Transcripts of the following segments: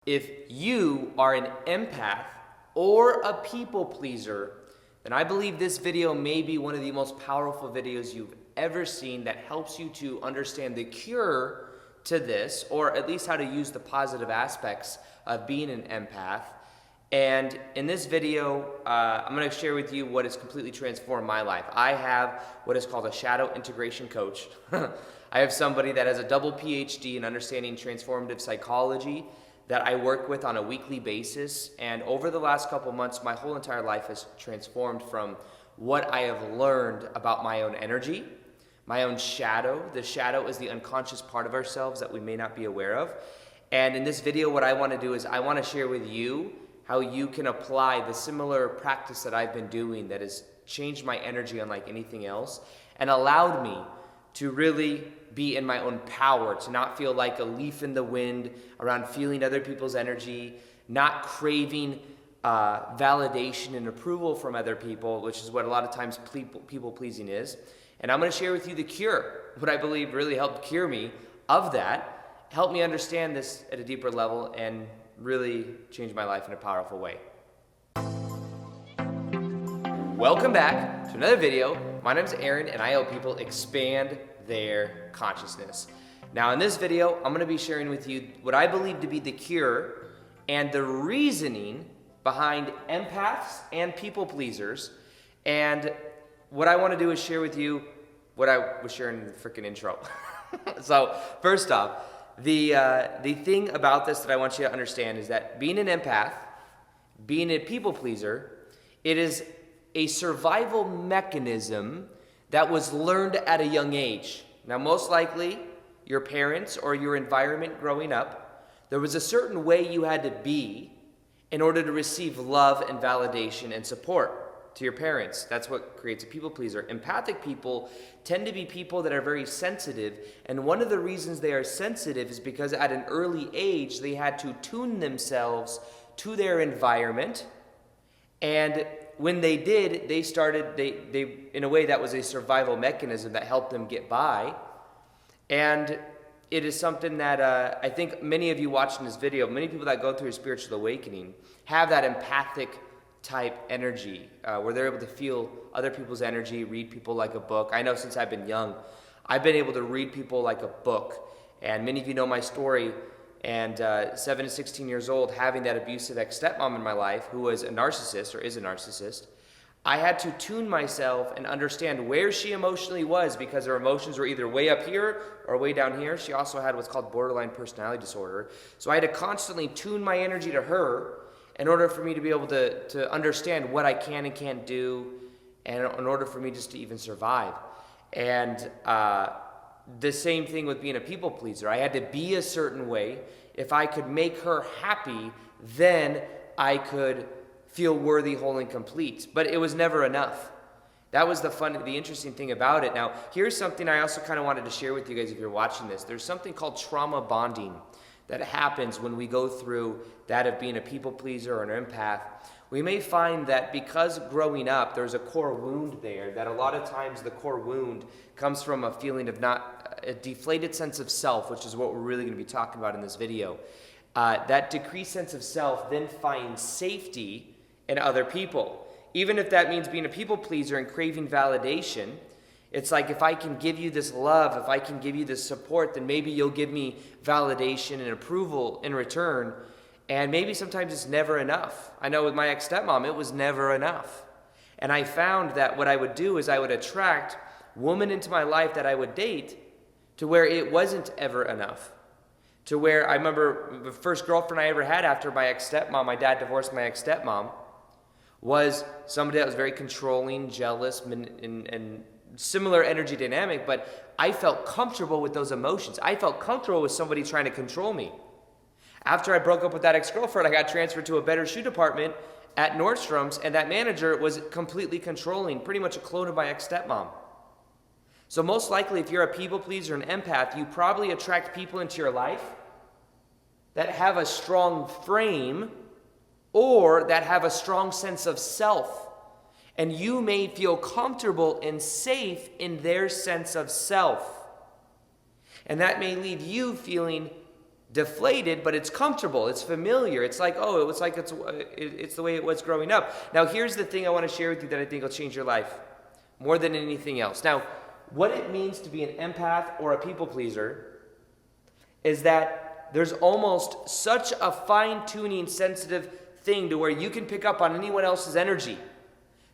If you are an empath or a people pleaser, then I believe this video may be one of the most powerful videos you've ever seen that helps you to understand the cure to this, or at least how to use the positive aspects of being an empath. And in this video, I'm going to share with you what has completely transformed my life. I have what is called a shadow integration coach. I have somebody that has a double PhD in understanding transformative psychology that I work with on a weekly basis. And over the last couple months, my whole entire life has transformed from what I have learned about my own energy, my own shadow. The shadow is the unconscious part of ourselves that we may not be aware of. And in this video, what I want to do is I want to share with you how you can apply the similar practice that I've been doing that has changed my energy unlike anything else and allowed me to really be in my own power, to not feel like a leaf in the wind around feeling other people's energy, not craving validation and approval from other people, which is what a lot of times people pleasing is. And I'm going to share with you the cure, what I believe really helped cure me of that, help me understand this at a deeper level, and really change my life in a powerful way. Welcome back to another video. My name is Aaron, and I help people expand their consciousness. Now in this video, I'm going to be sharing with you what I believe to be the cure and the reasoning behind empaths and people pleasers. And what I want to do is share with you what I was sharing in the freaking intro. So first off, the thing about this that I want you to understand is that being an empath, being a people pleaser, it is a survival mechanism that was learned at a young age. Now, most likely, your parents or your environment growing up, there was a certain way you had to be in order to receive love and validation and support to your parents. That's what creates a people pleaser. Empathic people tend to be people that are very sensitive, and one of the reasons they are sensitive is because at an early age, they had to tune themselves to their environment, and when they did, they in a way that was a survival mechanism that helped them get by. And it is something that I think many of you watching this video, many people that go through a spiritual awakening have that empathic type energy where they're able to feel other people's energy, read people like a book. I know since I've been young, I've been able to read people like a book. And many of you know my story. And 7 to 16 years old, having that abusive ex-stepmom in my life who was a narcissist or is a narcissist, I had to tune myself and understand where she emotionally was because her emotions were either way up here or way down here. She also had what's called borderline personality disorder. So I had to constantly tune my energy to her in order for me to be able to understand what I can and can't do, and in order for me just to even survive. And the same thing with being a people pleaser. I had to be a certain way. If I could make her happy, then I could feel worthy, whole, and complete. But it was never enough. That was the interesting thing about it. Now, here's something I also kind of wanted to share with you guys if you're watching this. There's something called trauma bonding that happens when we go through that of being a people pleaser or an empath. We may find that because growing up, there's a core wound there, that a lot of times the core wound comes from a feeling of a deflated sense of self, which is what we're really going to be talking about in this video. That decreased sense of self then finds safety in other people. Even if that means being a people pleaser and craving validation, it's like, if I can give you this love, if I can give you this support, then maybe you'll give me validation and approval in return. And maybe sometimes it's never enough. I know with my ex-stepmom, it was never enough. And I found that what I would do is I would attract women into my life that I would date to where it wasn't ever enough. To where I remember the first girlfriend I ever had after my ex-stepmom, my dad divorced my ex-stepmom, was somebody that was very controlling, jealous, and similar energy dynamic, but I felt comfortable with those emotions. I felt comfortable with somebody trying to control me. After I broke up with that ex-girlfriend, I got transferred to a better shoe department at Nordstrom's, and that manager was completely controlling, pretty much a clone of my ex-stepmom. So most likely, if you're a people pleaser, an empath, you probably attract people into your life that have a strong frame or that have a strong sense of self. And you may feel comfortable and safe in their sense of self. And that may leave you feeling deflated, but it's comfortable, it's familiar. It's like, oh, it's the way it was growing up. Now, here's the thing I want to share with you that I think will change your life more than anything else. Now, what it means to be an empath or a people pleaser is that there's almost such a fine-tuning, sensitive thing to where you can pick up on anyone else's energy.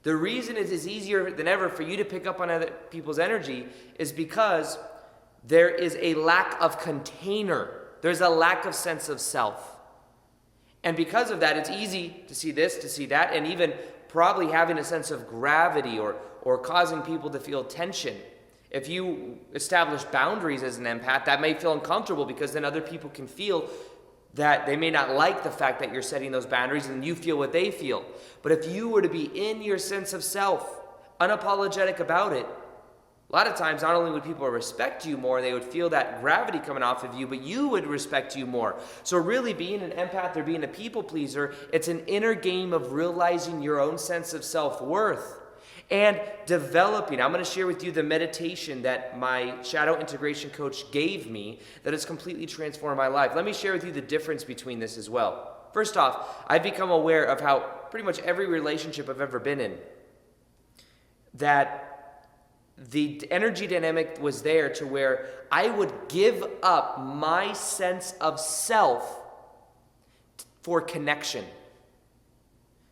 The reason it is easier than ever for you to pick up on other people's energy is because there is a lack of container. There's a lack of sense of self. And because of that, it's easy to see this, to see that, and even probably having a sense of gravity or causing people to feel tension. If you establish boundaries as an empath, that may feel uncomfortable because then other people can feel that they may not like the fact that you're setting those boundaries and you feel what they feel. But if you were to be in your sense of self, unapologetic about it, a lot of times not only would people respect you more, they would feel that gravity coming off of you, but you would respect you more. So really being an empath or being a people pleaser, it's an inner game of realizing your own sense of self-worth and developing. I'm going to share with you the meditation that my shadow integration coach gave me that has completely transformed my life. Let me share with you the difference between this as well. First off, I've become aware of how pretty much every relationship I've ever been in, that the energy dynamic was there to where I would give up my sense of self for connection.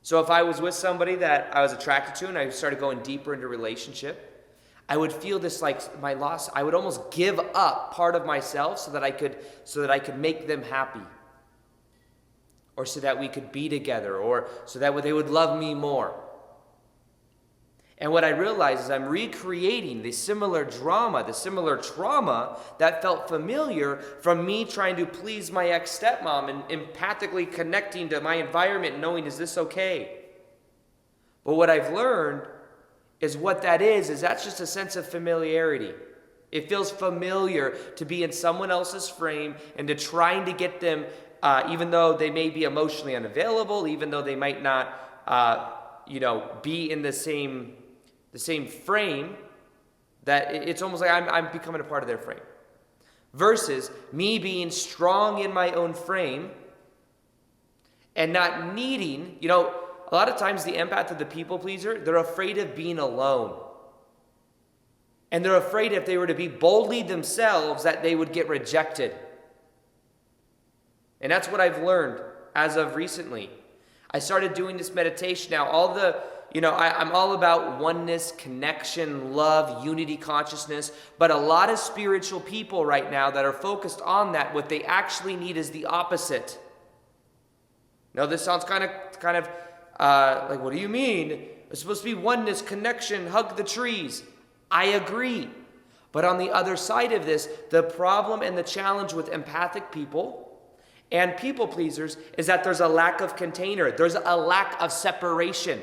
So if I was with somebody that I was attracted to and I started going deeper into relationship, I would feel this like my loss. I would almost give up part of myself so that I could make them happy, or so that we could be together, or so that they would love me more. And what I realized is I'm recreating the similar drama, the similar trauma that felt familiar from me trying to please my ex-stepmom and empathically connecting to my environment and knowing, is this okay? But what I've learned is what that is that's just a sense of familiarity. It feels familiar to be in someone else's frame and to trying to get them, even though they may be emotionally unavailable, even though they might not, be in the same frame, that it's almost like I'm becoming a part of their frame. Versus me being strong in my own frame and not needing, a lot of times the empath or the people pleaser, they're afraid of being alone. And they're afraid if they were to be boldly themselves that they would get rejected. And that's what I've learned as of recently. I started doing this meditation. Now, I'm all about oneness, connection, love, unity consciousness, but a lot of spiritual people right now that are focused on that, what they actually need is the opposite. Now, this sounds kind of like, what do you mean? It's supposed to be oneness, connection, hug the trees. I agree. But on the other side of this, the problem and the challenge with empathic people and people pleasers is that there's a lack of container. There's a lack of separation.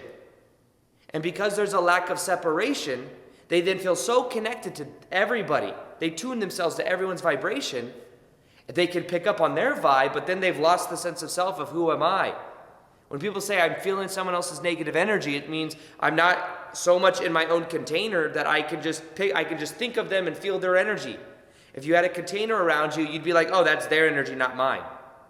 And because there's a lack of separation, they then feel so connected to everybody. They tune themselves to everyone's vibration. They can pick up on their vibe, but then they've lost the sense of self of who am I? When people say I'm feeling someone else's negative energy, it means I'm not so much in my own container that I can just think of them and feel their energy. If you had a container around you, you'd be like, oh, that's their energy, not mine.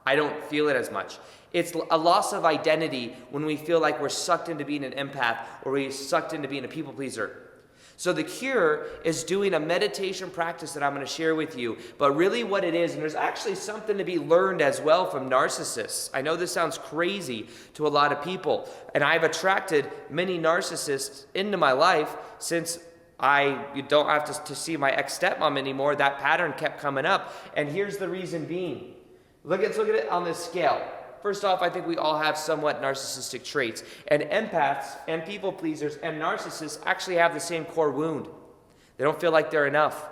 I don't feel it as much. It's a loss of identity when we feel like we're sucked into being an empath or we're sucked into being a people pleaser. So the cure is doing a meditation practice that I'm going to share with you. But really what it is, and there's actually something to be learned as well from narcissists. I know this sounds crazy to a lot of people. And I've attracted many narcissists into my life since you don't have to see my ex-stepmom anymore. That pattern kept coming up. And here's the reason being. Let's look at it on this scale. First off, I think we all have somewhat narcissistic traits. And empaths and people pleasers and narcissists actually have the same core wound. They don't feel like they're enough.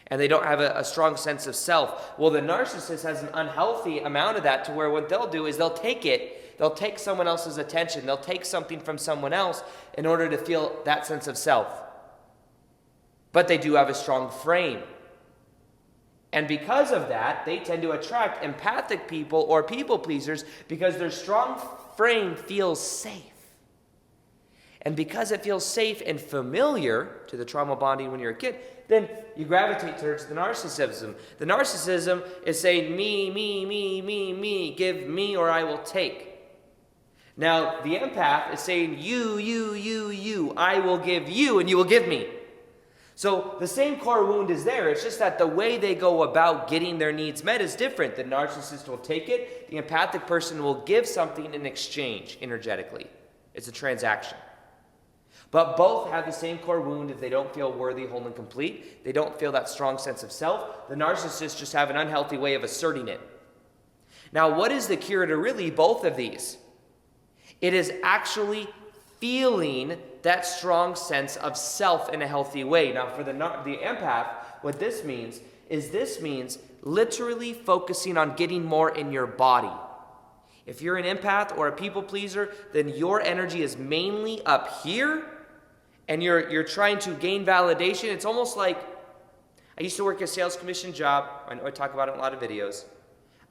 And they don't have a strong sense of self. Well, the narcissist has an unhealthy amount of that to where what they'll do is they'll take someone else's attention. They'll take something from someone else in order to feel that sense of self. But they do have a strong frame. And because of that, they tend to attract empathic people or people pleasers because their strong frame feels safe. And because it feels safe and familiar to the trauma bonding when you're a kid, then you gravitate towards the narcissism. The narcissism is saying, me, me, me, me, me, give me or I will take. Now, the empath is saying, you, I will give you and you will give me. So the same core wound is there. It's just that the way they go about getting their needs met is different. The narcissist will take it. The empathic person will give something in exchange energetically. It's a transaction. But both have the same core wound if they don't feel worthy, whole, and complete. They don't feel that strong sense of self. The narcissists just have an unhealthy way of asserting it. Now, what is the cure to really both of these? It is actually feeling that strong sense of self in a healthy way. Now, for the empath, what this means literally focusing on getting more in your body. If you're an empath or a people pleaser, then your energy is mainly up here, and you're trying to gain validation. It's almost like, I used to work a sales commission job. I know I talk about it in a lot of videos.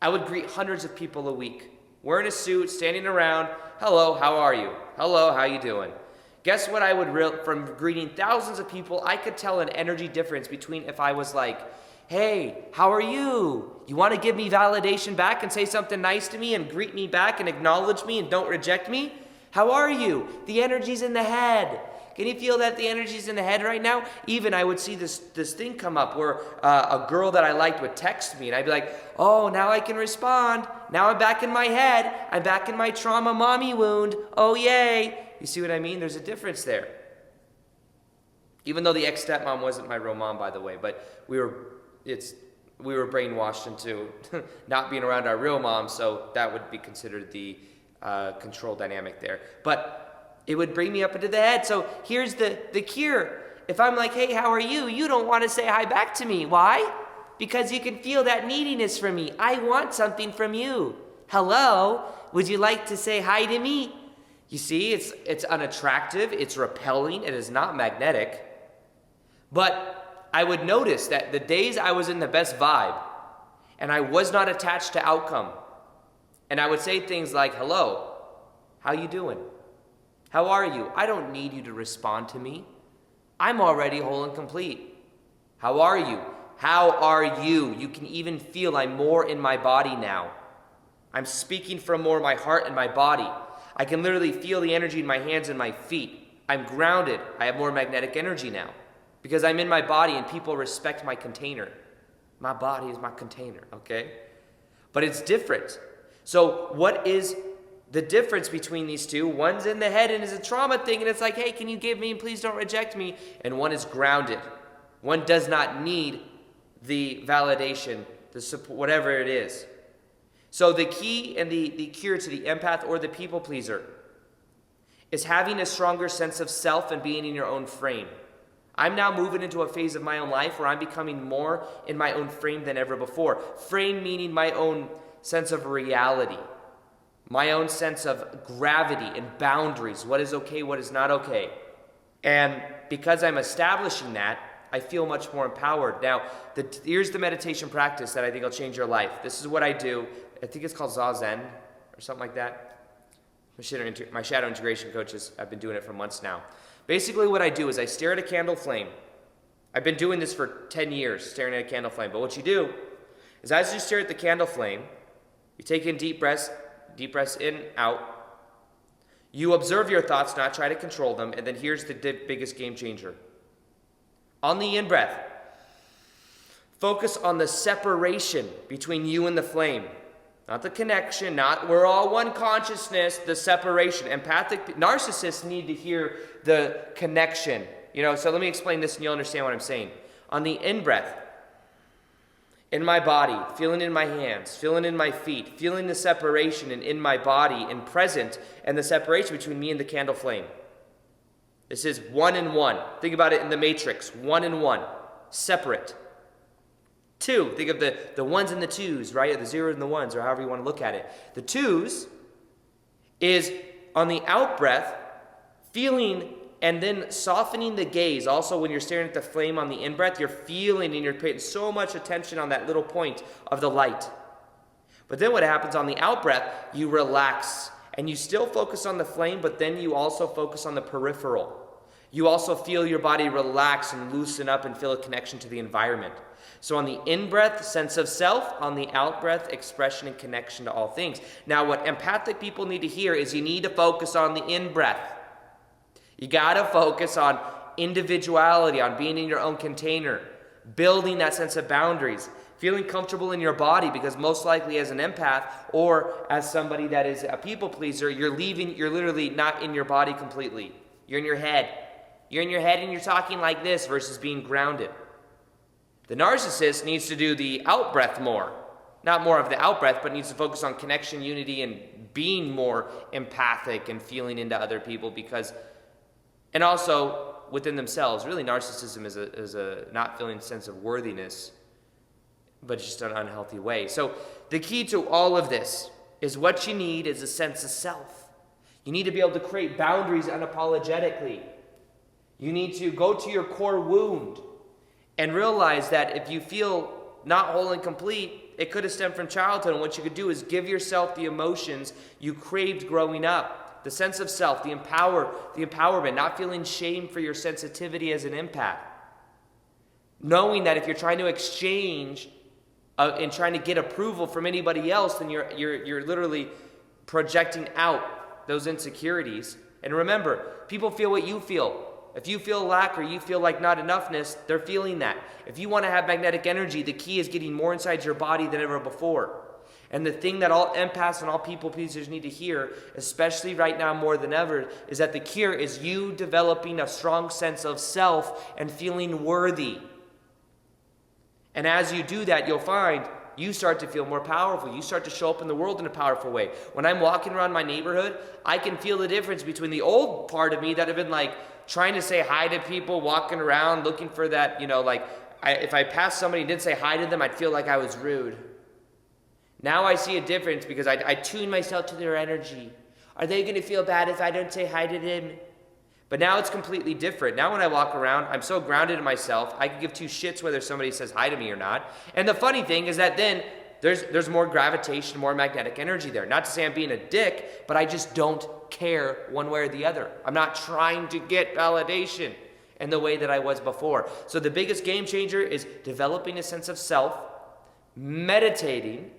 I would greet hundreds of people a week, wearing a suit, standing around. Hello, how are you? Hello, how you doing? Guess what from greeting thousands of people, I could tell an energy difference between if I was like, hey, how are you? You want to give me validation back and say something nice to me and greet me back and acknowledge me and don't reject me? How are you? The energy's in the head. Can you feel that the energy's in the head right now? Even I would see this thing come up where a girl that I liked would text me, and I'd be like, oh, now I can respond. Now I'm back in my head. I'm back in my trauma mommy wound. Oh, yay. You see what I mean? There's a difference there. Even though the ex-stepmom wasn't my real mom, by the way, but we were brainwashed into not being around our real mom, so that would be considered the control dynamic there. But it would bring me up into the head. So here's the cure. If I'm like, hey, how are you? You don't want to say hi back to me. Why? Because you can feel that neediness from me. I want something from you. Hello? Would you like to say hi to me? You see, it's unattractive. It's repelling. It is not magnetic. But I would notice that the days I was in the best vibe and I was not attached to outcome, and I would say things like, hello, how you doing? How are you? I don't need you to respond to me. I'm already whole and complete. How are you? How are you? You can even feel I'm more in my body now. I'm speaking from more my heart and my body. I can literally feel the energy in my hands and my feet. I'm grounded. I have more magnetic energy now because I'm in my body and people respect my container. My body is my container, okay? But it's different. So what is the difference between these two? One's in the head and is a trauma thing, and it's like, hey, can you give me and please don't reject me? And one is grounded. One does not need the validation, the support, whatever it is. So the key and the cure to the empath or the people pleaser is having a stronger sense of self and being in your own frame. I'm now moving into a phase of my own life where I'm becoming more in my own frame than ever before. Frame meaning my own sense of reality. My own sense of gravity and boundaries, what is okay, what is not okay. And because I'm establishing that, I feel much more empowered. Now, here's the meditation practice that I think will change your life. This is what I do. I think it's called Zazen or something like that. My shadow integration coaches, I've been doing it for months now. Basically what I do is I stare at a candle flame. I've been doing this for 10 years, staring at a candle flame. But what you do is as you stare at the candle flame, you take in deep breaths in, out. You observe your thoughts, not try to control them. And then here's the biggest game changer. On the in-breath, focus on the separation between you and the flame. Not the connection, not we're all one consciousness, the separation. Empathic narcissists need to hear the connection. So let me explain this and you'll understand what I'm saying. On the in-breath, in my body, feeling in my hands, feeling in my feet, feeling the separation in my body and present, and the separation between me and the candle flame. This is one and one. Think about it in the matrix, one and one, separate. Two, think of the ones and the twos, right? The zeros and the ones, or however you want to look at it. The twos is on the out breath, feeling and then softening the gaze. Also, when you're staring at the flame on the in-breath, you're feeling and you're paying so much attention on that little point of the light. But then what happens on the out-breath, you relax and you still focus on the flame, but then you also focus on the peripheral. You also feel your body relax and loosen up and feel a connection to the environment. So on the in-breath, sense of self. On the out-breath, expression and connection to all things. Now, what empathic people need to hear is you need to focus on the in-breath. You got to focus on individuality, on being in your own container, building that sense of boundaries, feeling comfortable in your body, because most likely as an empath or as somebody that is a people pleaser, you're literally not in your body completely. You're in your head. You're in your head and you're talking like this versus being grounded. The narcissist needs to do the out-breath more. Not more of the out-breath, but needs to focus on connection, unity, and being more empathic and feeling into other people and also within themselves. Really, narcissism is a not feeling sense of worthiness, but just an unhealthy way. So the key to all of this is what you need is a sense of self. You need to be able to create boundaries unapologetically. You need to go to your core wound and realize that if you feel not whole and complete, it could have stemmed from childhood. And what you could do is give yourself the emotions you craved growing up. The sense of self, the empowerment, not feeling shame for your sensitivity as an empath. Knowing that if you're trying to exchange and trying to get approval from anybody else, then you're literally projecting out those insecurities. And remember, people feel what you feel. If you feel lack or you feel like not enoughness, they're feeling that. If you want to have magnetic energy, the key is getting more inside your body than ever before. And the thing that all empaths and all people pleasers need to hear, especially right now more than ever, is that the cure is you developing a strong sense of self and feeling worthy. And as you do that, you'll find you start to feel more powerful. You start to show up in the world in a powerful way. When I'm walking around my neighborhood, I can feel the difference between the old part of me that have been like trying to say hi to people, walking around, looking for that, if I passed somebody and didn't say hi to them, I'd feel like I was rude. Now I see a difference because I tune myself to their energy. Are they going to feel bad if I don't say hi to them? But now it's completely different. Now when I walk around, I'm so grounded in myself, I can give two shits whether somebody says hi to me or not. And the funny thing is that then there's more gravitation, more magnetic energy there. Not to say I'm being a dick, but I just don't care one way or the other. I'm not trying to get validation in the way that I was before. So the biggest game changer is developing a sense of self, meditating,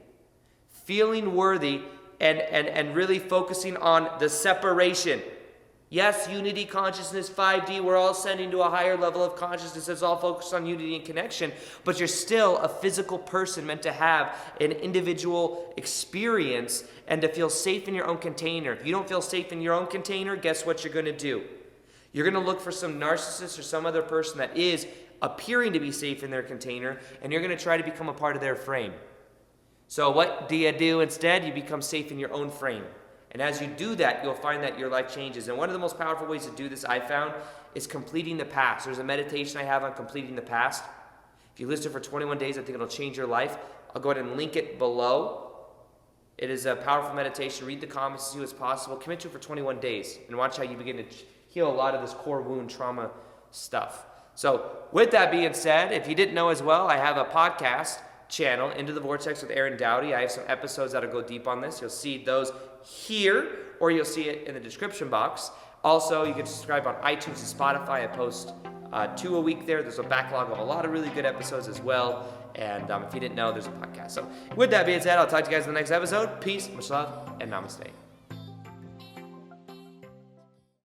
feeling worthy, and really focusing on the separation. Yes, unity, consciousness, 5D, we're all ascending to a higher level of consciousness that's all focused on unity and connection, but you're still a physical person meant to have an individual experience and to feel safe in your own container. If you don't feel safe in your own container, guess what you're going to do? You're going to look for some narcissist or some other person that is appearing to be safe in their container, and you're going to try to become a part of their frame. So what do you do instead? You become safe in your own frame. And as you do that, you'll find that your life changes. And one of the most powerful ways to do this, I found, is completing the past. There's a meditation I have on completing the past. If you listen for 21 days, I think it'll change your life. I'll go ahead and link it below. It is a powerful meditation. Read the comments, see what's possible. Commit to it for 21 days and watch how you begin to heal a lot of this core wound trauma stuff. So with that being said, if you didn't know as well, I have a podcast channel, Into the Vortex with Aaron Doughty. I have some episodes that'll go deep on this. You'll see those here, or you'll see it in the description box. Also, you can subscribe on iTunes and Spotify. I post 2 a week there. There's a backlog of a lot of really good episodes as well. And if you didn't know, there's a podcast. So with that being said, I'll talk to you guys in the next episode. Peace, much love, and namaste.